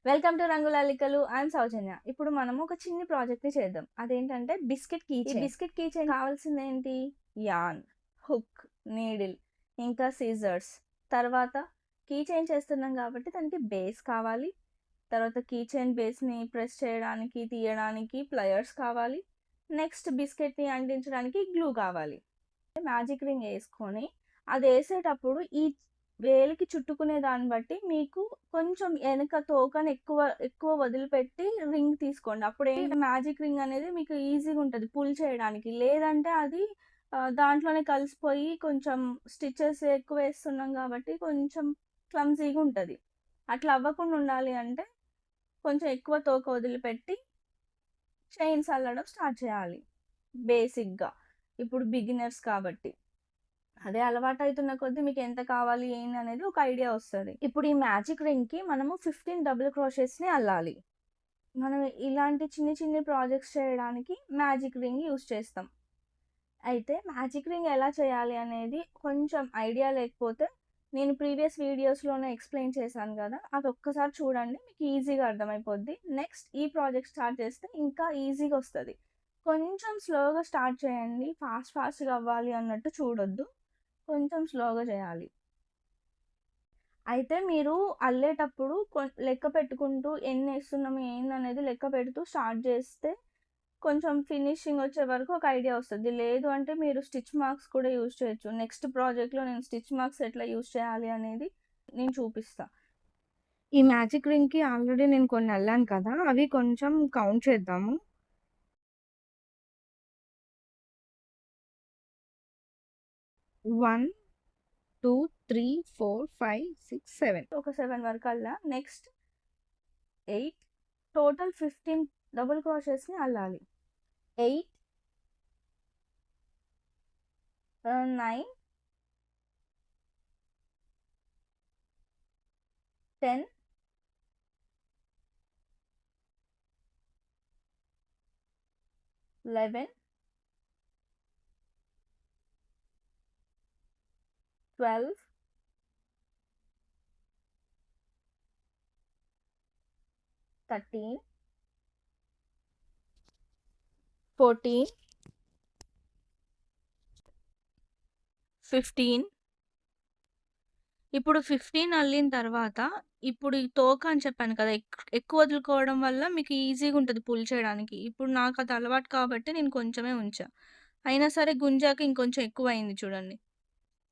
Welcome to రంగులల్లికలు. I'm Soujanya. ఇప్పుడు మనము ఒక చిన్ని ప్రాజెక్ట్‌ని చేద్దాం. అదేంటంటే బిస్కెట్ కీ చైన్. ఈ బిస్కెట్ కీ చైన్ కావాల్సిందేంటి? యార్న్, హుక్, నీడిల్, ఇంకా సిజర్స్. తర్వాత కీ చైన్ చేస్తున్నాం కాబట్టి దానికి బేస్ కావాలి. తర్వాత కీ చైన్ బేస్‌ని ప్రెస్ చేయడానికి, తీయడానికి ప్లయర్స్ కావాలి. నెక్స్ట్ బిస్కెట్‌ని అంటించడానికి గ్లూ కావాలి. మ్యాజిక్ రింగ్ ఏసుకొని అదేసేటప్పుడు ఈ వేలికి చుట్టుకునే దాన్ని బట్టి మీకు కొంచెం ఎనక తోకని ఎక్కువ వదిలిపెట్టి రింగ్ తీసుకోండి. అప్పుడేంటి మ్యాజిక్ రింగ్ అనేది మీకు ఈజీగా ఉంటది పుల్ చేయడానికి. లేదంటే అది దాంట్లోనే కలిసిపోయి కొంచెం స్టిచెస్ ఎక్కువేస్తున్నాం కాబట్టి కొంచెం క్లమ్జీగా ఉంటది. అట్లా అవ్వకుండా ఉండాలి అంటే కొంచెం ఎక్కువ తోక వదిలిపెట్టి చైన్స్ అల్లడం స్టార్ట్ చేయాలి బేసిక్‌గా. ఇప్పుడు బిగినర్స్ కాబట్టి. అదే అలవాటైతున్న కొద్దీ మీకెంత కావాలి ఏందనేది ఒక ఐడియా వస్తది. ఇప్పుడు ఈ మ్యాజిక్ రింగ్‌కి మనము 15 డబుల్ క్రోషెట్స్‌ని అల్లాలి. మనం ఇలాంటి చిన్ని ప్రాజెక్ట్స్ చేయడానికి మ్యాజిక్ రింగ్ యూజ్ చేస్తాం. అయితే మ్యాజిక్ రింగ్ ఎలా చేయాలి అనేది కొంచెం ఐడియా లేకపోతే నేను ప్రీవియస్ వీడియోస్‌లోనే ఎక్స్‌ప్లెయిన్ చేశాను గదా! అదొక్కసారి చూడండి. మీకు ఈజీగా అర్థమైపోద్ది. నెక్స్ట్ ఈ ప్రాజెక్ట్ స్టార్ట్ చేస్తే ఇంకా ఈజీగా వస్తది. కొంచెం స్లోగా స్టార్ట్ చేయండి. ఫాస్ట్‌గా అవ్వాలి అన్నట్టు చూడొద్దు. కొంచెం స్లోగా చేయాలి. అయితే మీరు అల్లేటప్పుడు లెక్క పెట్టుకుంటూ ఎన్నేస్తున్నాము ఏందనేది లెక్క పెడుతూ స్టార్ట్ చేస్తే కొంచెం ఫినిషింగ్ వచ్చే వరకు ఒక ఐడియా వస్తది. లేదు అంటే మీరు స్టిచ్ మార్క్స్ కూడా యూజ్ చేయొచ్చు. నెక్స్ట్ ప్రాజెక్ట్‌లో నేను స్టిచ్ మార్క్స్ ఎట్లా యూజ్ చేయాలి అనేది నేను చూపిస్తా. ఈ మ్యాజిక్ రింగ్‌కి ఆల్రెడీ నేను కొన్ని అల్లాను కదా! అవి కొంచెం కౌంట్ చేద్దాము. 1, 2, 3, 4, 5, 6, 7 ఒక 7 వరకు అల్లా. నెక్స్ట్ 8 టోటల్ 15 డబుల్ క్రోషెట్స్‌ని అల్లాలి. 8 9 10 11 12 13 14 15 ఇప్పుడు 15 అల్లిన తర్వాత ఇప్పుడు ఈ తోక అని చెప్పాను కదా! ఎక్కువ వదులుకోవడం వల్ల మీకు ఈజీగా ఉంటది పుల్ చేయడానికి. ఇప్పుడు నాకది అలవాటు కాబట్టి నేను కొంచెమే ఉంచా. అయినా సరే గుంజాక ఇంకొంచెం ఎక్కువయింది చూడండి.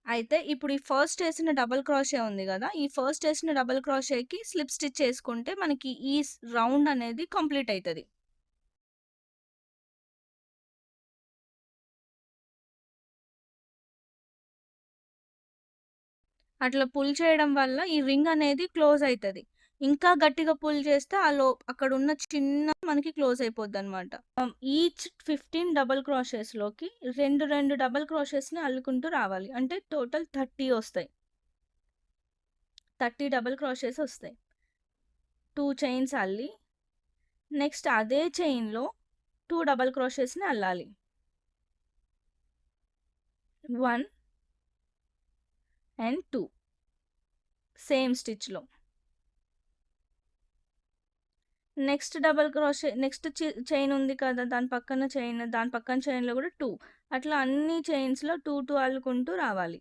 అయితే ఇప్పుడు ఈ ఫస్ట్ ఏసిన డబుల్ క్రోషే ఉంది గదా! ఈ ఫస్ట్ ఏసిన డబుల్ క్రోషేకి స్లిప్ స్టిచ్ చేసుకుంటే మనకి ఈ రౌండ్ అనేది కంప్లీట్ అయితది. అట్లా పుల్ చేయడం వల్ల ఈ రింగ్ అనేది క్లోజ్ అయితది. ఇంకా గట్టిగా పుల్ చేస్తే అక్కడున్న చిన్న మనకి క్లోజ్ అయిపోద్దనమాట. ఈచ్ 15 డబుల్ క్రోషెస్‌లోకి 2 డబుల్ క్రోషెస్‌ని అల్లుకుంటూ రావాలి. అంటే టోటల్ 30 ఒస్తాయి. 30 డబుల్ క్రోషెస్ ఒస్తాయి. 2 చైన్స్ అల్లి నెక్స్ట్ అదే చైన్‌లో 2 డబుల్ క్రోషెస్‌ని అల్లాలి. 1 అండ్ 2 సేమ్ స్టిచ్‌లో. Next double crochet next chain ఉంది కదా! దాని పక్కన చైన్‌లో కూడా 2 అట్లా అన్ని చైన్స్‌లో 2 అల్లుకుంటూ రావాలి.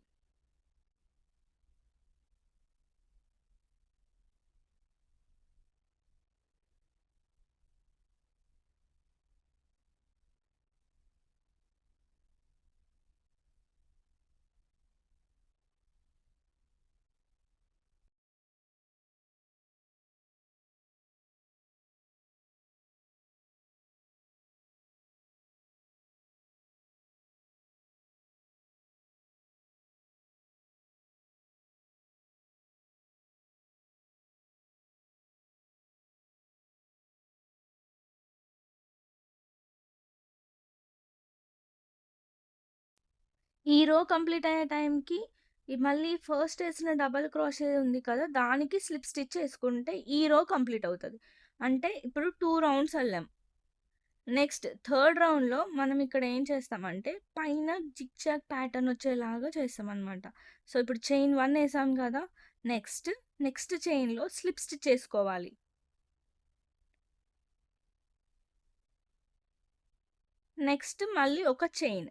ఈ రో కంప్లీట్ అయ్యే టైంకి మళ్ళీ ఫస్ట్ ఏసిన డబుల్ క్రోషే ఉంది కదా! దానికి స్లిప్ స్టిచ్ ఏసుకుంటే ఈ రో కంప్లీట్ అవుతది. అంటే ఇప్పుడు 2 రౌండ్స్ అల్లాం. నెక్స్ట్ థర్డ్ రౌండ్‌లో మనం ఇక్కడ ఏం చేస్తామంటే పైన జిగ్‌జాగ్ ప్యాటర్న్ వచ్చేలాగా చేస్తామనమాట. సో, ఇప్పుడు చైన్ 1 ఏసాం కదా! నెక్స్ట్ చైన్‌లో స్లిప్ స్టిచ్ ఏసుకోవాలి. నెక్స్ట్ మళ్ళీ ఒక చైన్,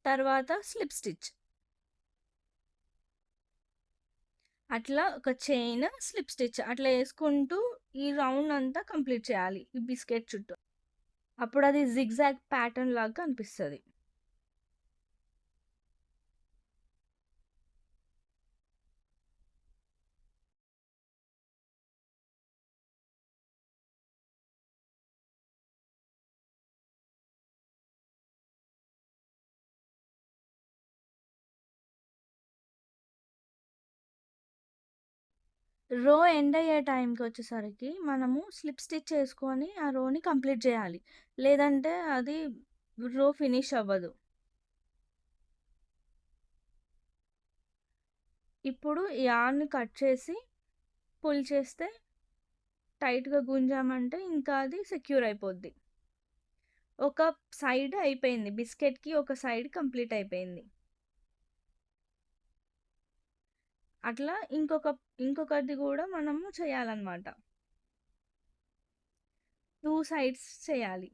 తర్వాత స్లిప్ స్టిచ్. అట్లా ఒక చైన్, స్లిప్ స్టిచ్ అట్లా వేసుకుంటూ ఈ రౌండ్ అంతా కంప్లీట్ చేయాలి ఈ బిస్కెట్ చుట్టూ. అప్పుడు అది జిగ్జాగ్ ప్యాటర్న్ లాగా అనిపిస్తుంది. రో ఎండ్ అయ్యే టైంకి వచ్చేసరికి మనము స్లిప్ స్టిచ్ చేసుకొని ఆ రోని కంప్లీట్ చేయాలి, లేదంటే అది రో ఫినిష్ అవ్వదు. ఇప్పుడు యార్న్ కట్ చేసి పుల్ చేస్తే టైట్గా గుంజామంటే ఇంకా అది సెక్యూర్ అయిపోద్ది. ఒక సైడ్ అయిపోయింది, బిస్కెట్కి ఒక సైడ్ కంప్లీట్ అయిపోయింది. అట్లా ఇంకొకటి కూడా మనము చేయాలన్నమాట. 2 సైడ్స్ చేయాలి.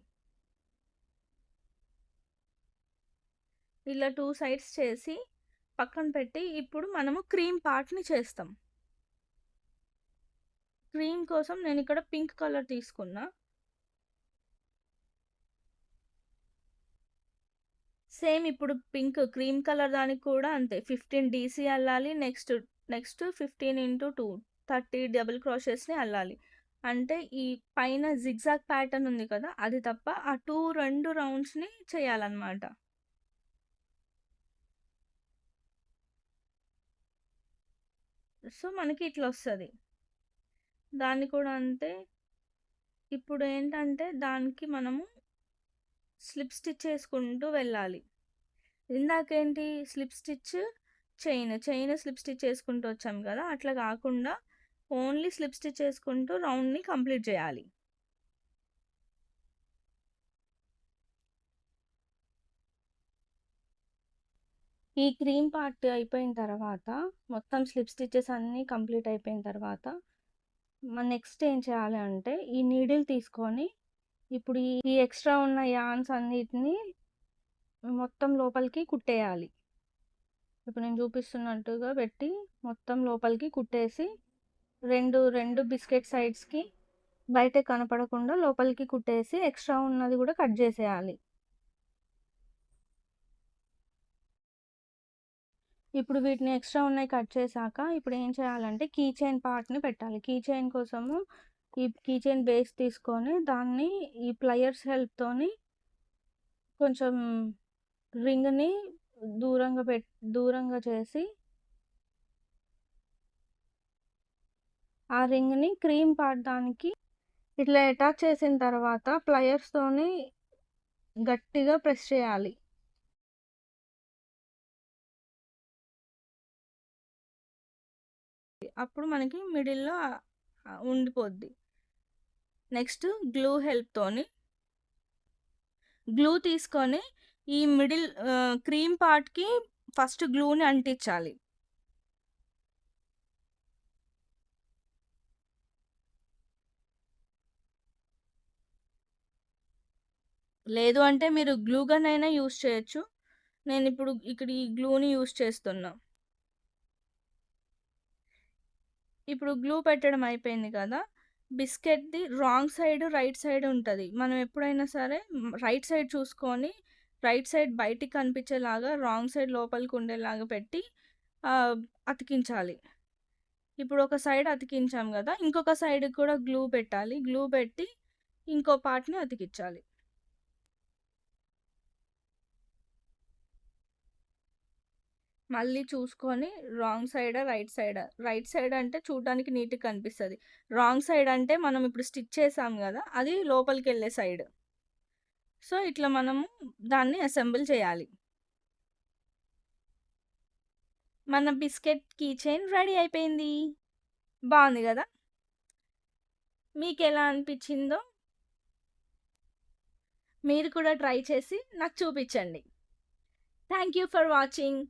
ఇలా 2 సైడ్స్ చేసి పక్కన పెట్టి ఇప్పుడు మనము క్రీమ్ పార్ట్ని చేస్తాం. క్రీమ్ కోసం నేను ఇక్కడ పింక్ కలర్ తీసుకున్నా. సేమ్ ఇప్పుడు పింక్ క్రీమ్ కలర్ దానికి కూడా అంతే 15 డీసీ అల్లాలి. నెక్స్ట్ 15 × 2 30 డబుల్ క్రోషెస్ని అల్లాలి. అంటే ఈ పైన జిగ్జాగ్ ప్యాటర్న్ ఉంది కదా, అది తప్ప ఆ 2 రౌండ్స్ని చేయాలన్నమాట. సో మనకి ఇట్లా వస్తుంది. దాన్ని కూడా అంతే. ఇప్పుడు ఏంటంటే దానికి మనము స్లిప్ స్టిచ్ చేసుకుంటూ వెళ్ళాలి. ఇందాకేంటి slip stitch chain slip stitch చేసుకుంటూ వచ్చాం కదా, అట్లా కాకుండా ఓన్లీ స్లిప్ స్టిచ్ చేసుకుంటూ రౌండ్ని కంప్లీట్ చేయాలి. ఈ క్రీమ్ పార్ట్ అయిపోయిన తర్వాత, మొత్తం స్లిప్ స్టిచెస్ అన్నీ కంప్లీట్ అయిపోయిన తర్వాత మన నెక్స్ట్ ఏం చేయాలి అంటే ఈ నీడిల్ తీసుకొని ఇప్పుడు ఈ ఎక్స్ట్రా ఉన్న యాన్స్ అన్నిటిని మొత్తం లోపలికి కుట్టేయాలి. ఇప్పుడు నేను చూపిస్తున్నట్టుగా పెట్టి మొత్తం లోపలికి కుట్టేసి రెండు బిస్కెట్ సైడ్స్కి బయట కనపడకుండా లోపలికి కుట్టేసి ఎక్స్ట్రా ఉన్నది కూడా కట్ చేసేయాలి. ఇప్పుడు వీటిని ఎక్స్ట్రా ఉన్నాయి కట్ చేశాక ఇప్పుడు ఏం చేయాలంటే కీ చైన్ పార్ట్ని పెట్టాలి. కీ చైన్ కోసము ఈ కీ చైన్ బేస్ తీసుకొని దాన్ని ఈ ప్లయర్స్ హెల్ప్తోని కొంచెం రింగ్ని దూరంగా చేసి ఆ రింగ్ని క్రీమ్ పార్ట్ దానికి ఇట్లా అటాచ్ చేసిన తర్వాత ప్లయర్స్తోని గట్టిగా ప్రెస్ చేయాలి. అప్పుడు మనకి మిడిల్లో ఉండిపోద్ది. నెక్స్ట్ గ్లూ హెల్ప్తోని గ్లూ తీసుకొని ఈ మిడిల్ క్రీమ్ పార్ట్కి ఫస్ట్ గ్లూని అంటించాలి. లేదు అంటే మీరు గ్లూ గన్ అయినా యూస్ చేయొచ్చు. నేను ఇప్పుడు ఇక్కడ ఈ గ్లూని యూస్ చేస్తున్నా. ఇప్పుడు గ్లూ పెట్టడం అయిపోయింది కదా, బిస్కెట్ది రాంగ్ సైడ్ రైట్ సైడ్ ఉంటుంది. మనం ఎప్పుడైనా సరే రైట్ సైడ్ చూసుకొని రైట్ సైడ్ బయటికి కనిపించేలాగా రాంగ్ సైడ్ లోపలికి ఉండేలాగా పెట్టి అతికించాలి. ఇప్పుడు ఒక సైడ్ అతికించాం కదా, ఇంకొక సైడ్ కూడా గ్లూ పెట్టాలి. గ్లూ పెట్టి ఇంకో పార్ట్ని అతికించాలి. మళ్ళీ చూసుకొని రాంగ్ సైడా రైట్ సైడ్ అంటే చూడడానికి నీట్గా కనిపిస్తుంది. రాంగ్ సైడ్ అంటే మనం ఇప్పుడు స్టిచ్ చేసాం కదా, అది లోపలికి వెళ్ళే సైడ్. సో ఇట్లా మనము దాన్ని అసెంబుల్ చేయాలి. మన బిస్కెట్ కీ చైన్ రెడీ అయిపోయింది. బాగుంది కదా? మీకు ఎలా అనిపించిందో మీరు కూడా ట్రై చేసి నాకు చూపించండి. Thank you for watching.